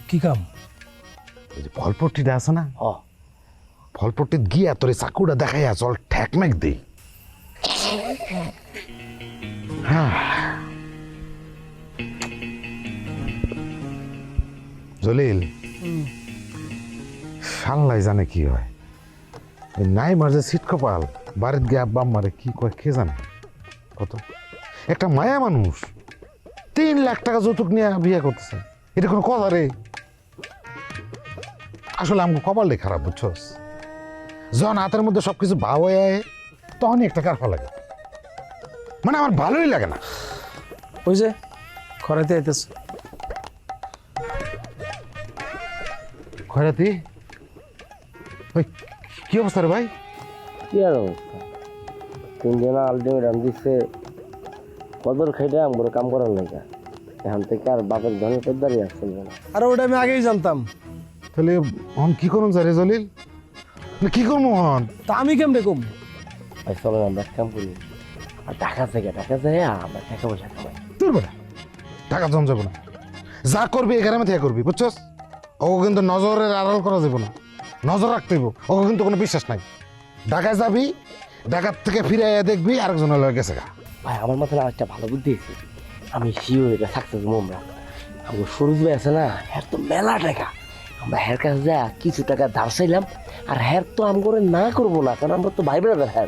কি কাম? ওই যে ফলপট্টিটা আছে না, ফলপট্টি গিয়া তোর চাকুটা দেখাইয়া চল ঠেকমেক দেই। হ্যাঁ জলিল, শাল্লাই জানে কি হয়। নাই মাঝে সিট কপাল বাড়িতে গিয়ে আব্বা আম্মারে কি কয় কে জানে। কত একটা মায়া মানুষ 3 লাখ টাকা যৌতুক নিয়ে বিয়ে করতেছে, এটা কোনো কথা রে? আসলে আমাকে কপালটাই খারাপ, বুঝছস? যখন হাতের মধ্যে সবকিছু ভাও হয়ে তখনই একটা কারফা লাগে, মানে আমার ভালোই লাগে না। ওই যে খরাতে আইতেছে। খয়রাতি, ওই কি অবস্থা রে ভাই? কি আর অবস্থা, 3 জনা আলটিমেটাম দিচ্ছে কদর খাইটা আমার কাম করার লাগে। এখান থেকে আর বাপের ধনের পর দাঁড়িয়ে আসছিল না। আর ওটা আমি আগেই জানতাম। তাহলে হন কি করুন যারে জলিল, কি করবো হন? তা আমি কেমনে কম? ভাই চলো আমরা এক কাম করি, আর ঢাকা যায় আমরা টাকা পয়সা কামাই। তোর বেটা টাকা জম যাবো না, যা করবি এই গ্রামে থেকে করবি, বুঝছস? ও কিন্তু নজরের আড়াল করা যাবো না, নজর রাখতে হইব। ও কিন্তু কোনো বিশ্বাস নাই। ঢাকায় যাবি, ঢাকার থেকে ফিরে দেখবি আরেকজন লয়ে গেছে গা। ভাই আমার মাথায় একটা ভালো বুদ্ধি আছে, আমি শিও এটা সাকসেস আমরা আমার সরুজ ভাই আছে না, হ্যার তো মেলা টাকা। আমরা হ্যার কাছে যা কিছু টাকা ধার চাইলাম, আর হ্যার তো আম করে না করবো না, কারণ আমরা তো ভাই ব্রাদার। হ্যাঁ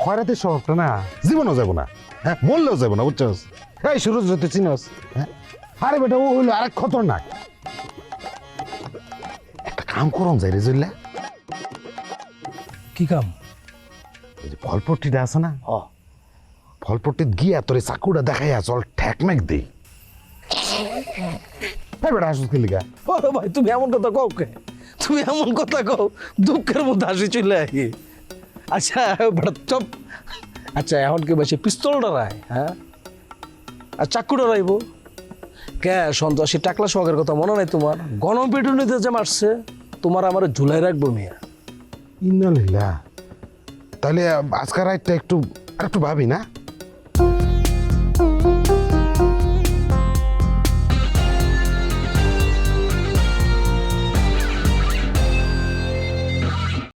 খয়রাতের শহরটা না জীবনও যাবো না, হ্যাঁ বললেও যাবো না, বুঝছস? এই সুরজ তুই চিনস? হ্যাঁ আরে বেটা ও হইলো আরেক খতরনাক। একটা কাম করন যাই রে জল্লা, কি কাম? ওই যে ফলপট্টিটা আছে না, ও ফলপট্টি গিয়া তোর চাকুটা দেখাইয়া চল ঠেকমেক দেই। এই বেটা আসুস কি লিগা? ও ভাই তুমি এমন কথা কও কে? তুমি এমন কথা কও দুঃখের মধ্যে হাসি চলে আহি। আচ্ছা বেটা চপ। আচ্ছা এখন কি বসে পিস্তল ডরায়? হ্যাঁ আর চাকু ডরাইব কে? সন্ত্রাসী টাকলা সোহাগের কথা মনে নাই তোমার? গণপিটুনিতে যে মারছে, তোমার আমার ঝুলাই রাখবো মিয়া। ইন্নালিল্লাহ, তাহলে আজকের রাতটা একটু ভাবি না।